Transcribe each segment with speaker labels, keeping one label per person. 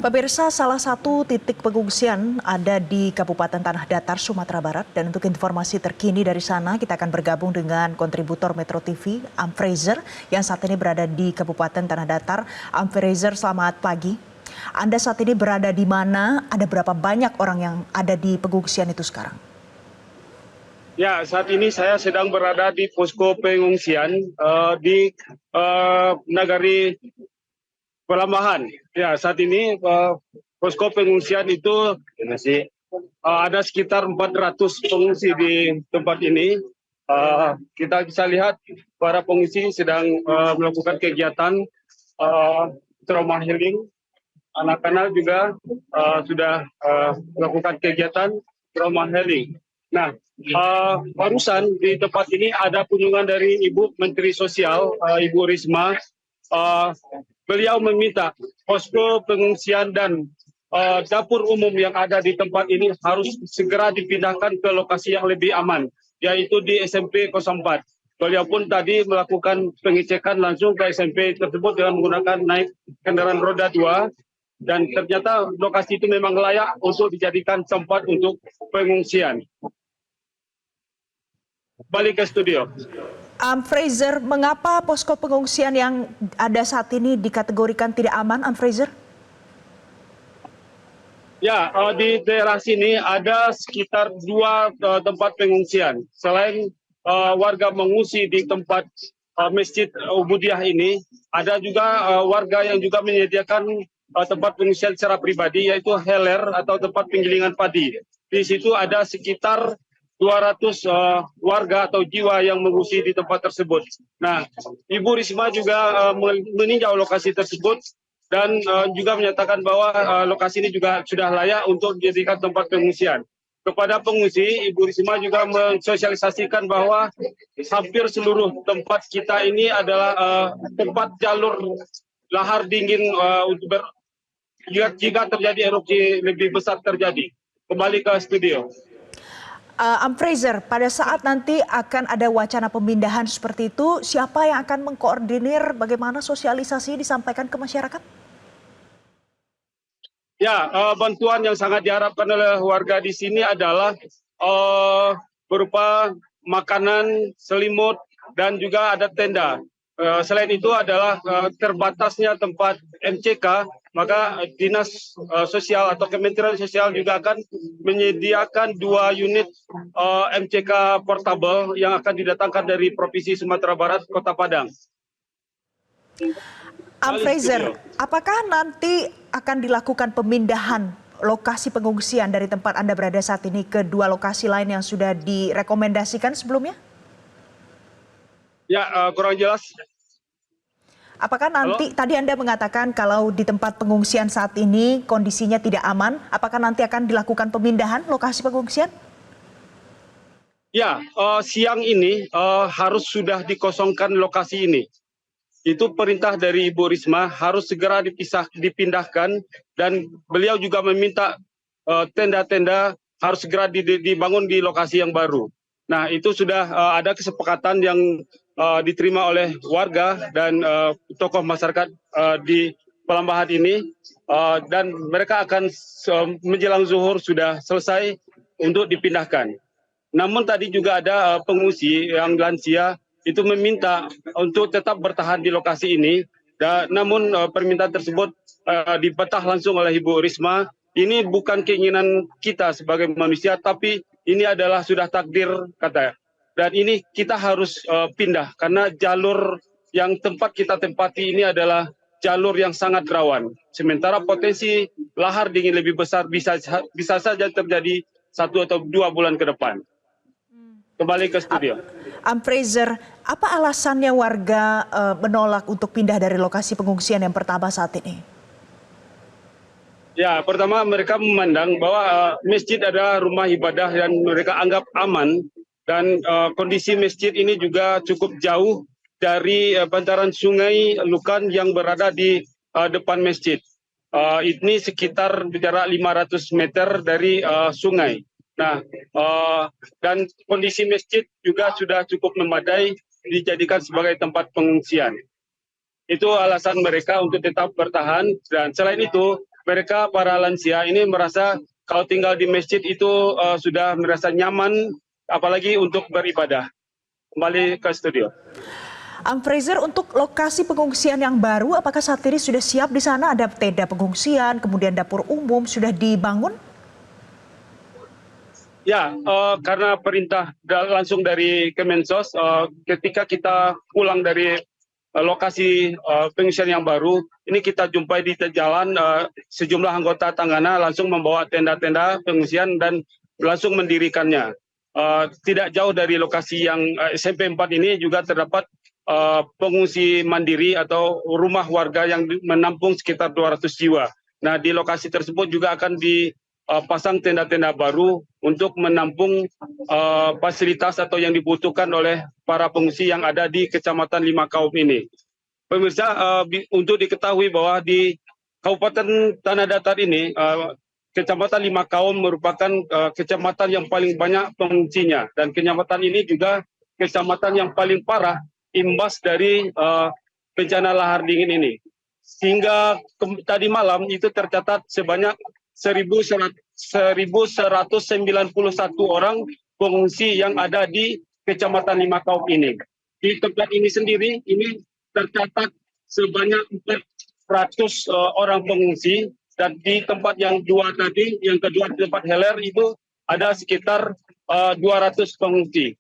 Speaker 1: Pemirsa, salah satu titik pengungsian ada di Kabupaten Tanah Datar, Sumatera Barat. Dan untuk informasi terkini dari sana, kita akan bergabung dengan kontributor Metro TV, Fraser, yang saat ini berada di Kabupaten Tanah Datar. Fraser, selamat pagi. Anda saat ini berada di mana? Ada berapa banyak orang yang ada di pengungsian itu sekarang?
Speaker 2: Ya, saat ini saya sedang berada di posko pengungsian di Nagari Pelambahan. Ya, saat ini posko pengungsian itu ada sekitar 400 pengungsi di tempat ini. Kita bisa lihat para pengungsi sedang melakukan kegiatan trauma healing. Anak-anak juga sudah melakukan kegiatan trauma healing. Nah, barusan di tempat ini ada kunjungan dari Ibu Menteri Sosial, Ibu Risma. Beliau meminta posko pengungsian dan dapur umum yang ada di tempat ini harus segera dipindahkan ke lokasi yang lebih aman, yaitu di SMP 04. Beliau pun tadi melakukan pengecekan langsung ke SMP tersebut dengan menggunakan naik kendaraan roda 2. Dan ternyata lokasi itu memang layak untuk dijadikan tempat untuk pengungsian. Balik ke studio.
Speaker 1: Fraser, mengapa posko pengungsian yang ada saat ini dikategorikan tidak aman, Fraser?
Speaker 2: Ya, di daerah sini ada sekitar 2 tempat pengungsian. Selain warga mengungsi di tempat Masjid Ubudiah ini, ada juga warga yang juga menyediakan tempat pengungsian secara pribadi, yaitu heler atau tempat penggilingan padi. Di situ ada sekitar 200 warga atau jiwa yang mengungsi di tempat tersebut. Nah, Ibu Risma juga meninjau lokasi tersebut dan juga menyatakan bahwa lokasi ini juga sudah layak untuk dijadikan tempat pengungsian. Kepada pengungsi, Ibu Risma juga mensosialisasikan bahwa hampir seluruh tempat kita ini adalah tempat jalur lahar dingin jika terjadi erupsi lebih besar terjadi. Kembali ke studio.
Speaker 1: Fraser, pada saat nanti akan ada wacana pemindahan seperti itu, siapa yang akan mengkoordinir bagaimana sosialisasi disampaikan ke masyarakat?
Speaker 2: Ya, bantuan yang sangat diharapkan oleh warga di sini adalah berupa makanan, selimut, dan juga ada tenda. Selain itu adalah terbatasnya tempat MCK, maka Dinas Sosial atau Kementerian Sosial juga akan menyediakan 2 unit MCK portable yang akan didatangkan dari Provinsi Sumatera Barat, Kota Padang.
Speaker 1: Fraser, apakah nanti akan dilakukan pemindahan lokasi pengungsian dari tempat Anda berada saat ini ke 2 lokasi lain yang sudah direkomendasikan sebelumnya?
Speaker 2: Ya, kurang jelas.
Speaker 1: Apakah nanti, tadi Anda mengatakan kalau di tempat pengungsian saat ini kondisinya tidak aman, apakah nanti akan dilakukan pemindahan lokasi pengungsian?
Speaker 2: Ya, siang ini harus sudah dikosongkan lokasi ini. Itu perintah dari Ibu Risma harus segera dipindahkan, dan beliau juga meminta tenda-tenda harus segera dibangun di lokasi yang baru. Nah, itu sudah ada kesepakatan yang diterima oleh warga dan tokoh masyarakat di Pelambahan ini, dan mereka akan menjelang zuhur sudah selesai untuk dipindahkan. Namun tadi juga ada pengungsi yang lansia itu meminta untuk tetap bertahan di lokasi ini. Namun permintaan tersebut dibantah langsung oleh Ibu Risma. Ini bukan keinginan kita sebagai manusia, tapi ini adalah sudah takdir, katanya. Dan ini kita harus pindah karena jalur yang tempat kita tempati ini adalah jalur yang sangat rawan. Sementara potensi lahar dingin lebih besar bisa saja terjadi 1 atau 2 bulan ke depan. Kembali ke studio.
Speaker 1: Fraser, apa alasannya warga menolak untuk pindah dari lokasi pengungsian yang pertama saat ini?
Speaker 2: Ya, pertama mereka memandang bahwa masjid adalah rumah ibadah dan mereka anggap aman, dan kondisi masjid ini juga cukup jauh dari bantaran sungai Lukan yang berada di depan masjid. Ini sekitar jarak 500 meter dari sungai. Nah, dan kondisi masjid juga sudah cukup memadai dijadikan sebagai tempat pengungsian. Itu alasan mereka untuk tetap bertahan, dan selain itu mereka para lansia ini merasa kalau tinggal di masjid itu sudah merasa nyaman, apalagi untuk beribadah. Kembali ke studio.
Speaker 1: Fraser, untuk lokasi pengungsian yang baru, apakah saat ini sudah siap di sana? Ada tenda pengungsian, kemudian dapur umum sudah dibangun?
Speaker 2: Ya, karena perintah langsung dari Kemensos, ketika kita pulang dari lokasi pengungsian yang baru, ini kita jumpai di jalan sejumlah anggota Tanggana langsung membawa tenda-tenda pengungsian dan langsung mendirikannya. Tidak jauh dari lokasi yang SMP 4 ini juga terdapat pengungsi mandiri atau rumah warga yang menampung sekitar 200 jiwa. Nah, di lokasi tersebut juga akan dipasang tenda-tenda baru untuk menampung fasilitas atau yang dibutuhkan oleh para pengungsi yang ada di Kecamatan Lima Kaum ini. Pemirsa, untuk diketahui bahwa di Kabupaten Tanah Datar ini, Kecamatan Lima Kaum merupakan kecamatan yang paling banyak pengungsinya, dan kecamatan ini juga kecamatan yang paling parah imbas dari bencana lahar dingin ini. Sehingga tadi malam itu tercatat sebanyak 1.191 orang pengungsi yang ada di Kecamatan Lima Kaum ini. Di tempat ini sendiri, ini tercatat sebanyak 400 orang pengungsi, dan di tempat yang dua tadi, yang kedua di tempat Heler itu ada sekitar 200 pengungsi.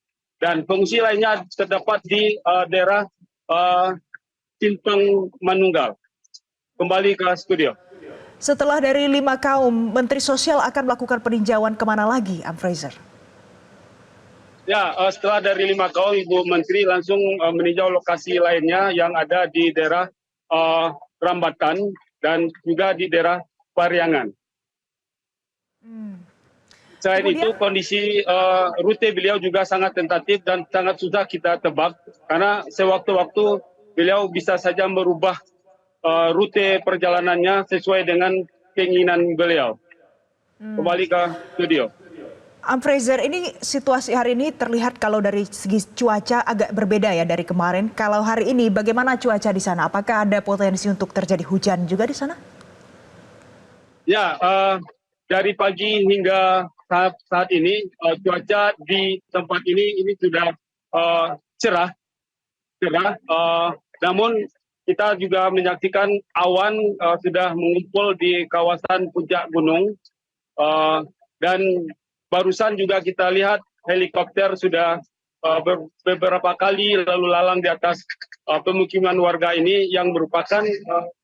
Speaker 2: Dan pengungsi lainnya terdapat di daerah Simpang Manunggal. Kembali ke studio.
Speaker 1: Setelah dari Lima Kaum, Menteri Sosial akan melakukan peninjauan kemana lagi, Fraser?
Speaker 2: Ya, setelah dari Lima Kaum, Ibu Menteri langsung meninjau lokasi lainnya yang ada di daerah Rambatan dan juga di daerah Pariangan. Selain itu, kondisi rute beliau juga sangat tentatif dan sangat susah kita tebak, karena sewaktu-waktu beliau bisa saja merubah rute perjalanannya sesuai dengan keinginan beliau. Kembali ke studio.
Speaker 1: Fraser, ini situasi hari ini terlihat kalau dari segi cuaca agak berbeda ya dari kemarin. Kalau hari ini bagaimana cuaca di sana? Apakah ada potensi untuk terjadi hujan juga di sana?
Speaker 2: Ya, dari pagi hingga saat ini cuaca di tempat ini sudah cerah. Namun kita juga menyaksikan awan sudah mengumpul di kawasan puncak gunung, dan barusan juga kita lihat helikopter sudah beberapa kali lalu lalang di atas pemukiman warga ini yang merupakan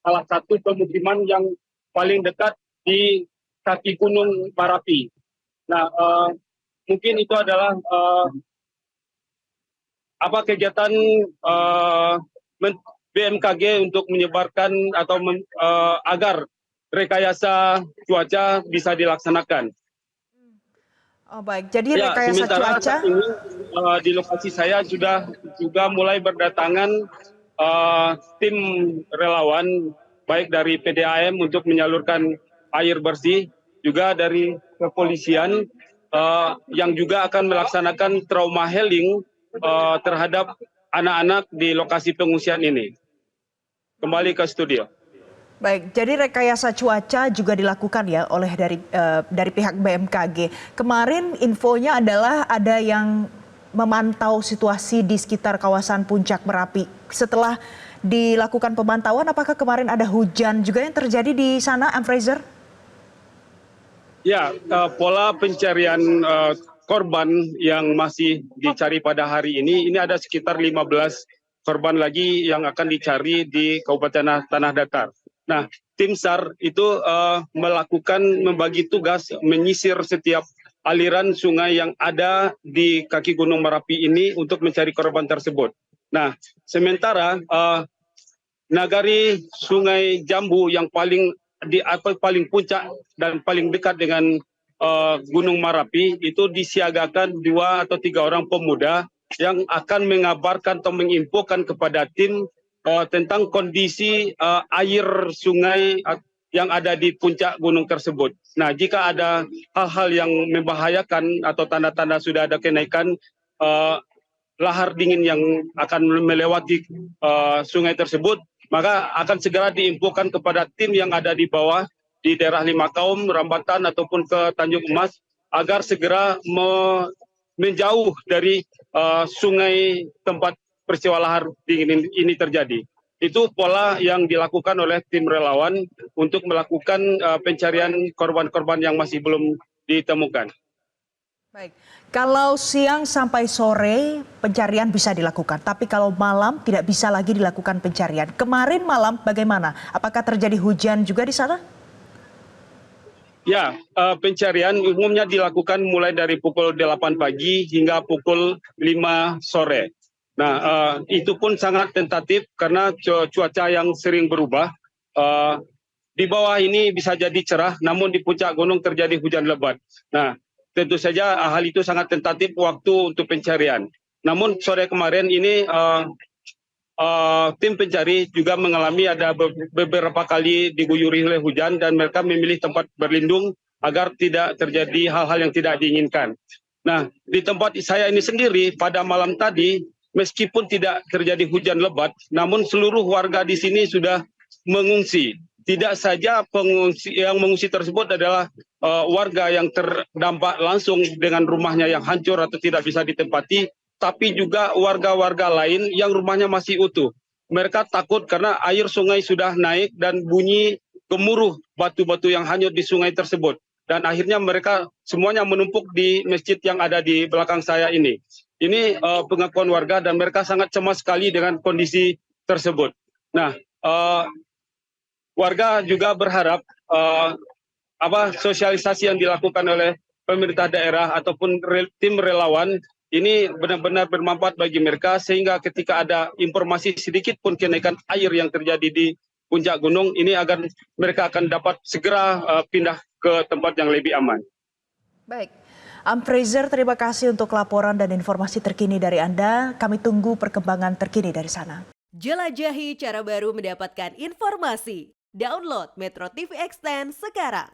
Speaker 2: salah satu pemukiman yang paling dekat di kaki Gunung Marapi. Nah, mungkin itu adalah kegiatan BMKG untuk menyebarkan atau agar rekayasa cuaca bisa dilaksanakan.
Speaker 1: Oh baik, jadi rekayasa
Speaker 2: sementara
Speaker 1: cuaca.
Speaker 2: saat ini di lokasi saya sudah juga mulai berdatangan tim relawan baik dari PDAM untuk menyalurkan air bersih, juga dari kepolisian yang juga akan melaksanakan trauma healing terhadap anak-anak di lokasi pengungsian ini. Kembali ke studio.
Speaker 1: Baik, jadi rekayasa cuaca juga dilakukan ya oleh dari pihak BMKG. Kemarin infonya adalah ada yang memantau situasi di sekitar kawasan Puncak Merapi. Setelah dilakukan pemantauan, apakah kemarin ada hujan juga yang terjadi di sana, Fraser?
Speaker 2: Ya, pola pencarian korban yang masih dicari pada hari ini ada sekitar 15 korban lagi yang akan dicari di Kabupaten Tanah Datar. Nah, tim SAR itu membagi tugas menyisir setiap aliran sungai yang ada di kaki Gunung Merapi ini untuk mencari korban tersebut. Nah, sementara nagari Sungai Jambu yang paling puncak dan paling dekat dengan Gunung Merapi itu disiagakan 2 atau 3 orang pemuda yang akan mengabarkan atau menginfokan kepada tim tentang kondisi air sungai yang ada di puncak gunung tersebut. Nah, jika ada hal-hal yang membahayakan atau tanda-tanda sudah ada kenaikan lahar dingin yang akan melewati sungai tersebut, maka akan segera diinfokan kepada tim yang ada di bawah, di daerah Lima Kaum, Rambatan ataupun ke Tanjung Emas agar segera menjauh dari sungai tempat peristiwa lahar dingin ini terjadi. Itu pola yang dilakukan oleh tim relawan untuk melakukan pencarian korban-korban yang masih belum ditemukan.
Speaker 1: Baik, kalau siang sampai sore pencarian bisa dilakukan, tapi kalau malam tidak bisa lagi dilakukan pencarian. Kemarin malam bagaimana? Apakah terjadi hujan juga di sana?
Speaker 2: Ya, pencarian umumnya dilakukan mulai dari pukul 8 pagi hingga pukul 5 sore. Nah, itu pun sangat tentatif karena cuaca yang sering berubah. Di bawah ini bisa jadi cerah, namun di puncak gunung terjadi hujan lebat. Nah, tentu saja hal itu sangat tentatif waktu untuk pencarian. Namun sore kemarin ini tim pencari juga mengalami ada beberapa kali diguyuri oleh hujan dan mereka memilih tempat berlindung agar tidak terjadi hal-hal yang tidak diinginkan. Nah, di tempat saya ini sendiri pada malam tadi, meskipun tidak terjadi hujan lebat, namun seluruh warga di sini sudah mengungsi. Tidak saja pengungsi yang mengungsi tersebut adalah warga yang terdampak langsung dengan rumahnya yang hancur atau tidak bisa ditempati, tapi juga warga-warga lain yang rumahnya masih utuh. Mereka takut karena air sungai sudah naik dan bunyi gemuruh batu-batu yang hanyut di sungai tersebut. Dan akhirnya mereka semuanya menumpuk di masjid yang ada di belakang saya ini. Ini pengakuan warga dan mereka sangat cemas sekali dengan kondisi tersebut. Nah, warga juga berharap sosialisasi yang dilakukan oleh pemerintah daerah ataupun tim relawan ini benar-benar bermanfaat bagi mereka sehingga ketika ada informasi sedikit pun kenaikan air yang terjadi di puncak gunung ini agar mereka akan dapat segera pindah ke tempat yang lebih aman.
Speaker 1: Baik, Fraser, terima kasih untuk laporan dan informasi terkini dari Anda. Kami tunggu perkembangan terkini dari sana.
Speaker 3: Jelajahi cara baru mendapatkan informasi. Download Metro TV Extend sekarang.